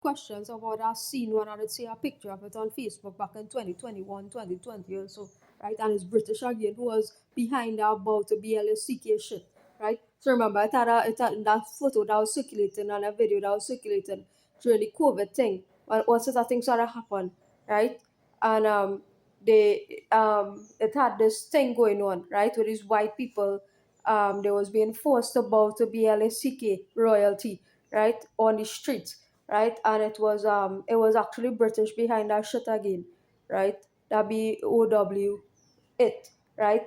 questions about that scene when I did see a picture of it on Facebook back in 2021, 2020 or so, right? And it's British again who was behind that about the BLSCK shit, right? So remember, it had that photo that was circulating and a video that was circulating during the COVID thing, when all sorts of things started happen, right? And it had this thing going on, right, with these white people. They was being forced about the BLSCK royalty, right, on the streets, right? And it was actually British behind that shit again, right? That be OW it, right?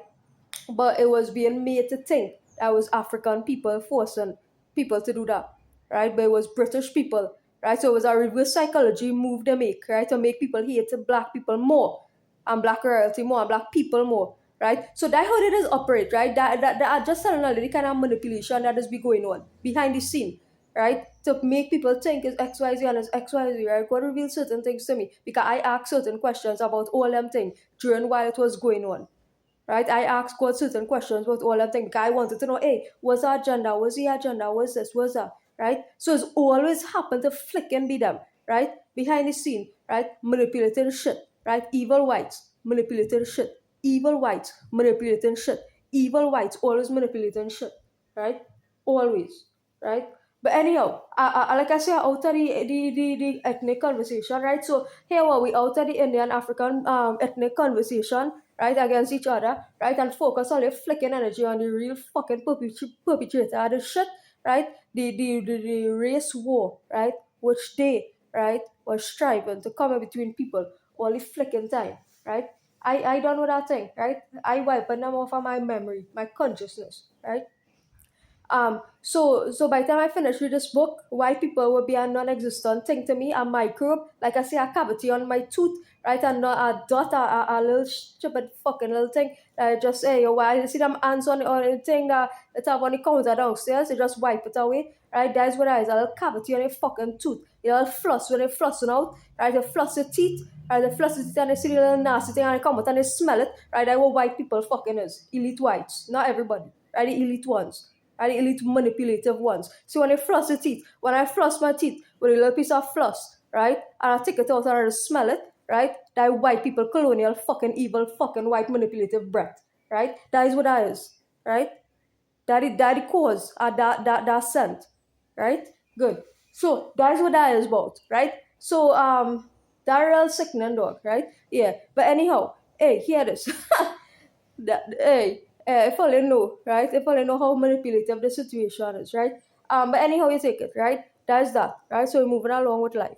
But it was being made to think that was African people forcing people to do that, right? But it was British people, right? So it was a reverse psychology move they make, right? To make people hate black people more and black royalty more and black people more, right? So that's how it is operate, right? That are just telling the kind of manipulation that is be going on behind the scene, right? To make people think it's XYZ and it's XYZ, right? God reveal certain things to me because I asked certain questions about all them things during while it was going on, right? I asked God certain questions about all of them because I wanted to know, hey, what's the agenda? What's the agenda? What's this? What's that? Right? So it's always happened to flick and be them, right? Behind the scene, right? Manipulating shit, right? Evil whites, manipulating shit. Evil whites, manipulating shit. Evil whites, always manipulating shit, right? Always, right? But anyhow, like I say, out of the ethnic conversation, right? So here we out of the Indian African ethnic conversation, right, against each other, right, and focus on the flicking energy on the real fucking perpetrator of the shit, right, the race war, right, which they, right, were striving to come in between people all the flicking time, right. I don't know that thing, right. I wiping them off of my memory, my consciousness, right. So by the time I finish with this book, white people will be a non-existent thing to me, a microbe, like I say, a cavity on my tooth, right, and not a dot, a little stupid fucking little thing that I just say, why you see them ants on the thing that it's have on the counter downstairs, you just wipe it away, right? That's what it is, a little cavity on your fucking tooth. You know, floss when you're flossing out, right? You floss your teeth, right? You floss your teeth and you see the little nasty thing and you come out and you smell it, right? That's what white people fucking is. Elite whites, not everybody, right? The elite ones are the elite manipulative ones. So when I floss the teeth, when I floss my teeth with a little piece of floss, right, and I take it out and I smell it, right, that white people, colonial, fucking evil, fucking white manipulative breath, right? That is what that is, right? That the cause of that scent, right? Good. So that is what that is about, right? So that real sickening dog, right? Yeah. But anyhow, hey, hear this. Hey, if only know, right? If only know how manipulative the situation is, right? But anyhow, you take it, right? That's that, right? So we're moving along with life.